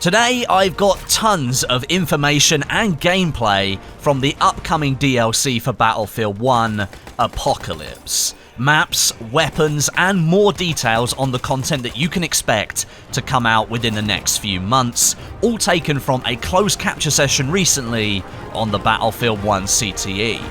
Today, I've got tons of information and gameplay from the upcoming DLC for Battlefield 1, Apocalypse. Maps, weapons, and more details on the content that you can expect to come out within the next few months, all taken from a closed capture session recently on the Battlefield 1 CTE.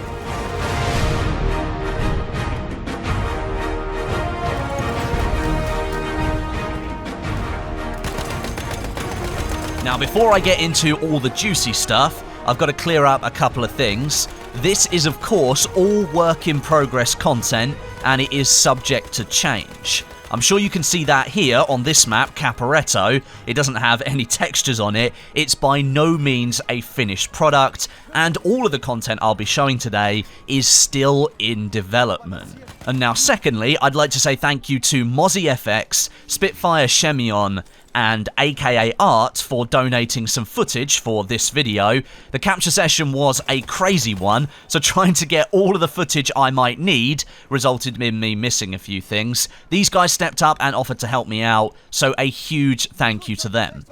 Now, before I get into all the juicy stuff, I've got to clear up a couple of things. This is, of course, all work in progress content, and it is subject to change. I'm sure you can see that here on this map, Caporetto. It doesn't have any textures on it. It's by no means a finished product, and all of the content I'll be showing today is still in development. And now, secondly, I'd like to say thank you to MozzyFX SpitfireSiemion and aka Art for donating some footage for this video. The capture session was a crazy one, so trying to get all of the footage I might need resulted in me missing a few things. These guys stepped up and offered to help me out, so a huge thank you to them.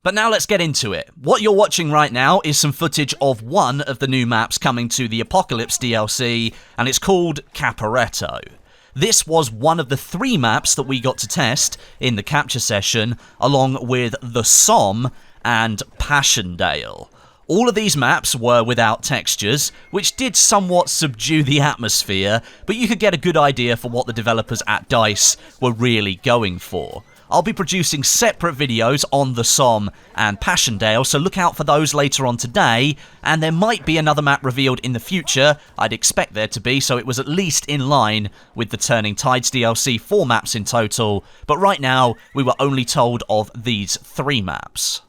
But now let's get into it. What you're watching right now is some footage of one of the new maps coming to the Apocalypse DLC, and it's called Caporetto. This was one of the 3 maps that we got to test in the capture session, along with the Somme and Passchendaele. All of these maps were without textures, which did somewhat subdue the atmosphere, but you could get a good idea for what the developers at DICE were really going for. I'll be producing separate videos on the Somme and Passchendaele, so look out for those later on today, and there might be another map revealed in the future. I'd expect there to be, so it was at least in line with the Turning Tides DLC, 4 maps in total, but right now we were only told of these 3 maps.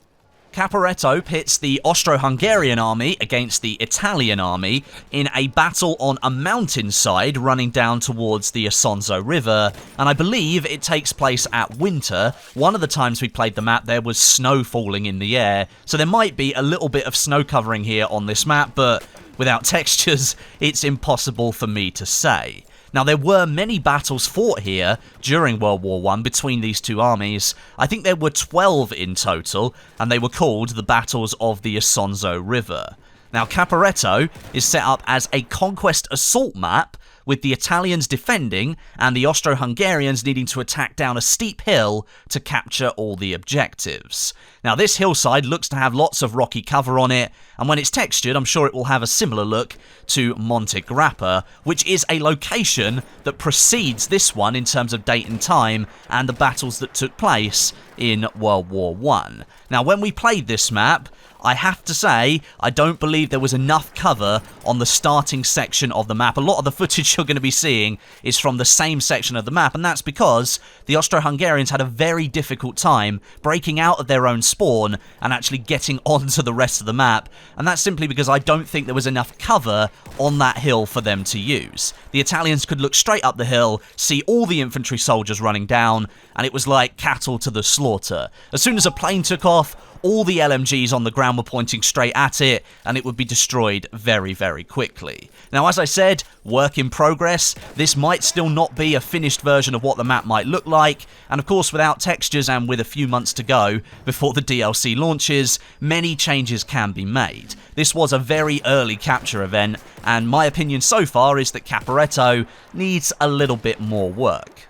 Caporetto pits the Austro-Hungarian army against the Italian army in a battle on a mountainside running down towards the Isonzo River, and I believe it takes place at winter. One of the times we played the map there was snow falling in the air, so there might be a little bit of snow covering here on this map, but without textures, it's impossible for me to say. Now, there were many battles fought here during World War I between these 2 armies. I think there were 12 in total, and they were called the Battles of the Isonzo River. Now, Caporetto is set up as a conquest assault map, with the Italians defending and the Austro-Hungarians needing to attack down a steep hill to capture all the objectives. Now, this hillside looks to have lots of rocky cover on it, and when it's textured, I'm sure it will have a similar look to Monte Grappa, which is a location that precedes this one in terms of date and time and the battles that took place in World War I. Now, when we played this map, I have to say, I don't believe there was enough cover on the starting section of the map. A lot of the footage you're going to be seeing is from the same section of the map, and that's because the Austro-Hungarians had a very difficult time breaking out of their own spawn and actually getting onto the rest of the map, and that's simply because I don't think there was enough cover on that hill for them to use. The Italians could look straight up the hill, see all the infantry soldiers running down, and it was like cattle to the slaughter. As soon as a plane took off, all the LMGs on the ground were pointing straight at it, and it would be destroyed very, very quickly. Now, as I said, work in progress. This might still not be a finished version of what the map might look like, and of course, without textures and with a few months to go before the DLC launches, many changes can be made. This was a very early capture event, and my opinion so far is that Caporetto needs a little bit more work.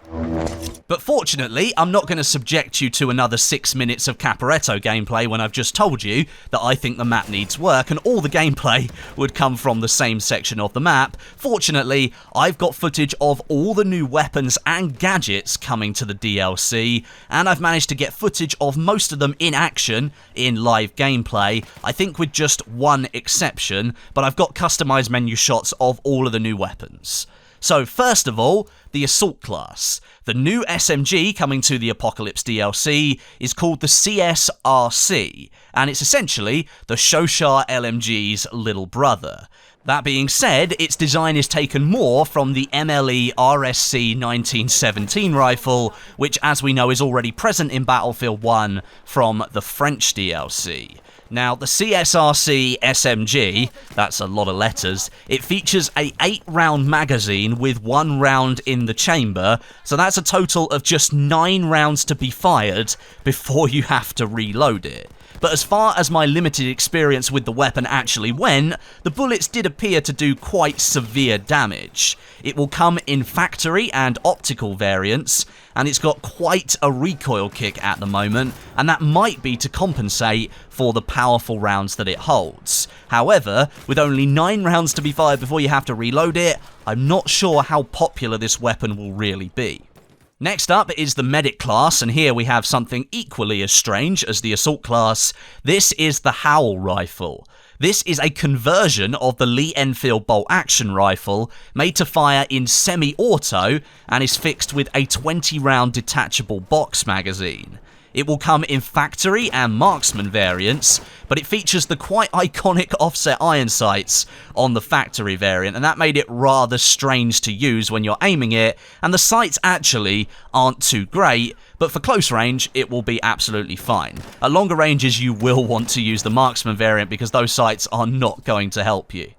But fortunately, I'm not going to subject you to another 6 minutes of Caporetto gameplay when I've just told you that I think the map needs work, and all the gameplay would come from the same section of the map. Fortunately, I've got footage of all the new weapons and gadgets coming to the DLC, and I've managed to get footage of most of them in action in live gameplay, I think with just one exception, but I've got customized menu shots of all of the new weapons. So first of all, the Assault class. The new SMG coming to the Apocalypse DLC is called the CSRC, and it's essentially the Shoshar LMG's little brother. That being said, its design is taken more from the MLE RSC 1917 rifle, which as we know is already present in Battlefield 1 from the French DLC. Now, the CSRC SMG, that's a lot of letters, it features a 8-round magazine with 1 round in the chamber, so that's a total of just 9 rounds to be fired before you have to reload it. But as far as my limited experience with the weapon actually went, the bullets did appear to do quite severe damage. It will come in factory and optical variants, and it's got quite a recoil kick at the moment, and that might be to compensate for the powerful rounds that it holds. However, with only 9 rounds to be fired before you have to reload it, I'm not sure how popular this weapon will really be. Next up is the medic class, and here we have something equally as strange as the assault class. This is the Howl rifle. This is a conversion of the Lee Enfield bolt-action rifle, made to fire in semi-auto, and is fixed with a 20-round detachable box magazine. It will come in factory and marksman variants, but it features the quite iconic offset iron sights on the factory variant, and that made it rather strange to use when you're aiming it, and the sights actually aren't too great, but for close range it will be absolutely fine. At longer ranges you will want to use the marksman variant because those sights are not going to help you.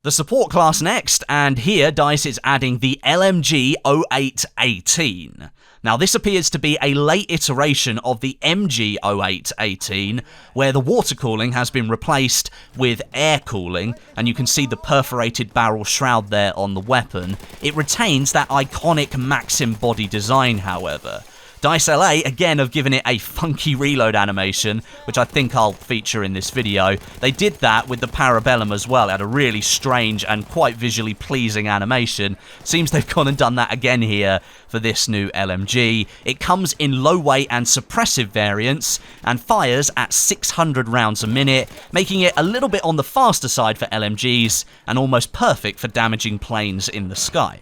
The support class next, and here DICE is adding the LMG 0818. Now this appears to be a late iteration of the MG 0818, where the water cooling has been replaced with air cooling, and you can see the perforated barrel shroud there on the weapon. It retains that iconic Maxim body design, however. DICE LA, again, have given it a funky reload animation, which I think I'll feature in this video. They did that with the Parabellum as well. It had a really strange and quite visually pleasing animation. Seems they've gone and done that again here for this new LMG. It comes in low weight and suppressive variants, and fires at 600 rounds a minute, making it a little bit on the faster side for LMGs, and almost perfect for damaging planes in the sky.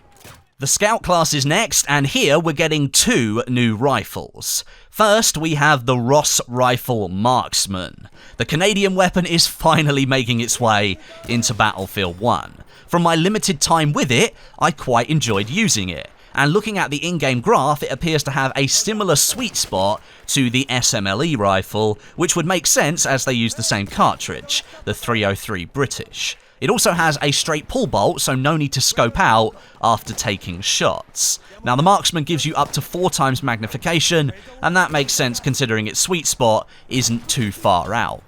The Scout class is next, and here we're getting 2 new rifles. First, we have the Ross Rifle Marksman. The Canadian weapon is finally making its way into Battlefield 1. From my limited time with it, I quite enjoyed using it. And looking at the in-game graph, it appears to have a similar sweet spot to the SMLE rifle, which would make sense as they use the same cartridge, the 303 British. It also has a straight pull bolt, so no need to scope out after taking shots. Now the Marksman gives you up to 4 times magnification, and that makes sense considering its sweet spot isn't too far out.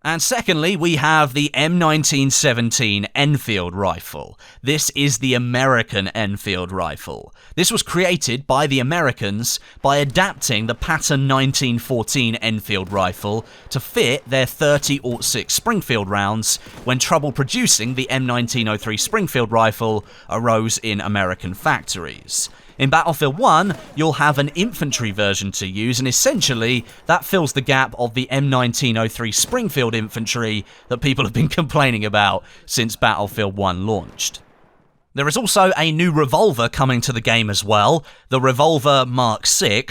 And secondly, we have the M1917 Enfield rifle. This is the American Enfield rifle. This was created by the Americans by adapting the pattern 1914 Enfield rifle to fit their 30-06 Springfield rounds when trouble producing the M1903 Springfield rifle arose in American factories. In Battlefield 1, you'll have an infantry version to use, and essentially that fills the gap of the M1903 Springfield infantry that people have been complaining about since Battlefield 1 launched. There is also a new revolver coming to the game as well, the Revolver Mark VI.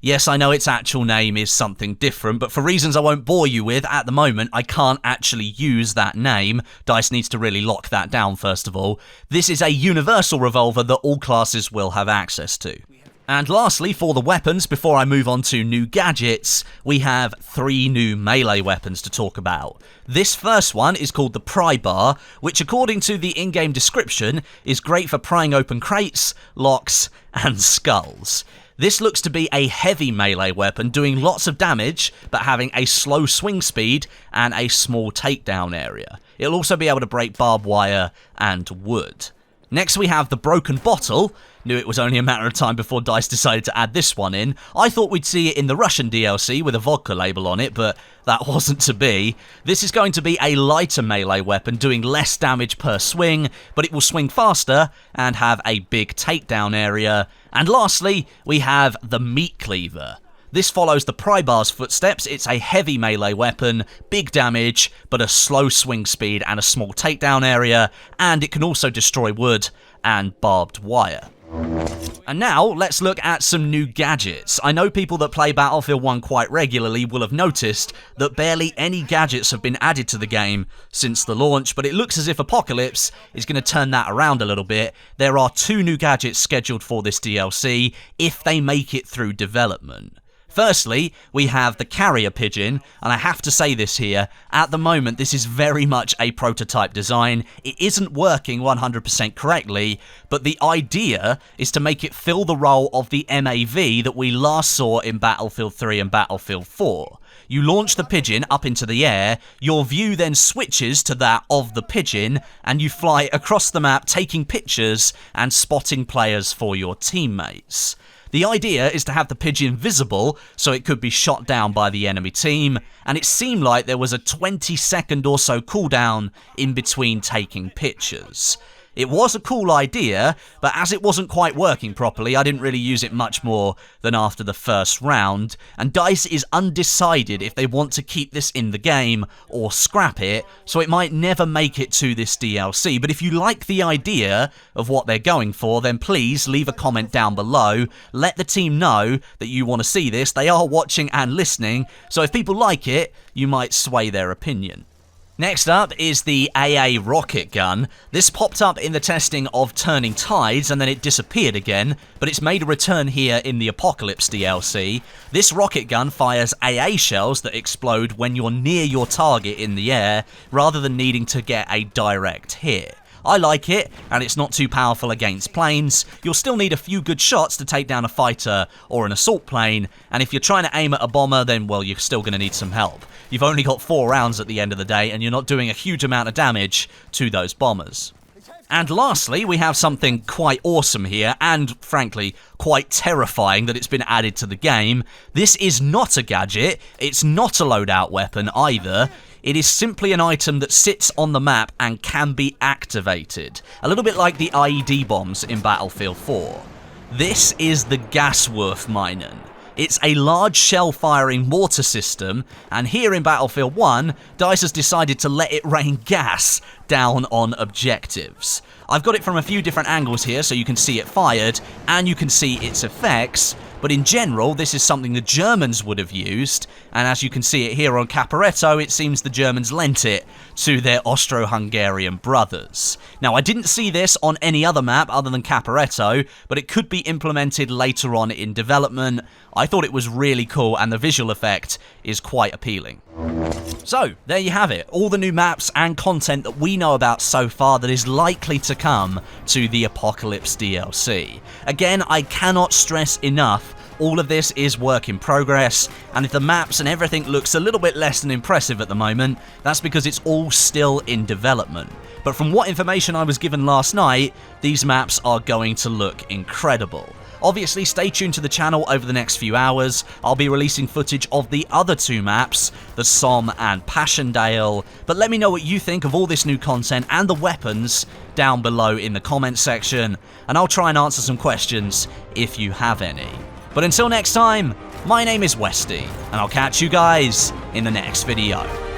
Yes, I know its actual name is something different, but for reasons I won't bore you with, at the moment I can't actually use that name. DICE needs to really lock that down first of all. This is a universal revolver that all classes will have access to. And lastly, for the weapons, before I move on to new gadgets, we have 3 new melee weapons to talk about. This first one is called the Pry Bar, which according to the in-game description is great for prying open crates, locks, and skulls. This looks to be a heavy melee weapon, doing lots of damage, but having a slow swing speed and a small takedown area. It'll also be able to break barbed wire and wood. Next we have the Broken Bottle. Knew it was only a matter of time before DICE decided to add this one in. I thought we'd see it in the Russian DLC with a vodka label on it, but that wasn't to be. This is going to be a lighter melee weapon, doing less damage per swing, but it will swing faster and have a big takedown area. And lastly, we have the Meat Cleaver. This follows the Pry Bar's footsteps. It's a heavy melee weapon, big damage, but a slow swing speed and a small takedown area, and it can also destroy wood and barbed wire. And now, let's look at some new gadgets. I know people that play Battlefield 1 quite regularly will have noticed that barely any gadgets have been added to the game since the launch, but it looks as if Apocalypse is going to turn that around a little bit. There are 2 new gadgets scheduled for this DLC if they make it through development. Firstly, we have the carrier pigeon, and I have to say this here, at the moment this is very much a prototype design. It isn't working 100% correctly, but the idea is to make it fill the role of the MAV that we last saw in Battlefield 3 and Battlefield 4. You launch the pigeon up into the air, your view then switches to that of the pigeon, and you fly across the map taking pictures and spotting players for your teammates. The idea is to have the pigeon visible so it could be shot down by the enemy team, and it seemed like there was a 20-second or so cooldown in between taking pictures. It was a cool idea, but as it wasn't quite working properly, I didn't really use it much more than after the first round, and DICE is undecided if they want to keep this in the game or scrap it, so it might never make it to this DLC. But if you like the idea of what they're going for, then please leave a comment down below. Let the team know that you want to see this. They are watching and listening, so if people like it, you might sway their opinion. Next up is the AA rocket gun. This popped up in the testing of Turning Tides and then it disappeared again, but it's made a return here in the Apocalypse DLC. This rocket gun fires AA shells that explode when you're near your target in the air, rather than needing to get a direct hit. I like it, and it's not too powerful against planes. You'll still need a few good shots to take down a fighter or an assault plane, and if you're trying to aim at a bomber, then, well, you're still going to need some help. You've only got 4 rounds at the end of the day, and you're not doing a huge amount of damage to those bombers. And lastly, we have something quite awesome here, and frankly, quite terrifying that it's been added to the game. This is not a gadget, it's not a loadout weapon either. It is simply an item that sits on the map and can be activated. A little bit like the IED bombs in Battlefield 4. This is the Gaswurfminen. It's a large shell-firing mortar system, and here in Battlefield 1, DICE has decided to let it rain gas down on objectives. I've got it from a few different angles here so you can see it fired, and you can see its effects, but in general, this is something the Germans would have used, and as you can see it here on Caporetto, it seems the Germans lent it to their Austro-Hungarian brothers. Now, I didn't see this on any other map other than Caporetto, but it could be implemented later on in development. I thought it was really cool, and the visual effect is quite appealing. So, there you have it, all the new maps and content that we know about so far that is likely to come to the Apocalypse DLC. Again, I cannot stress enough, all of this is work in progress, and if the maps and everything looks a little bit less than impressive at the moment, that's because it's all still in development. But from what information I was given last night, these maps are going to look incredible. Obviously, stay tuned to the channel over the next few hours. I'll be releasing footage of the other 2 maps, the Somme and Passchendaele. But let me know what you think of all this new content and the weapons down below in the comments section, and I'll try and answer some questions if you have any. But until next time, my name is Westie, and I'll catch you guys in the next video.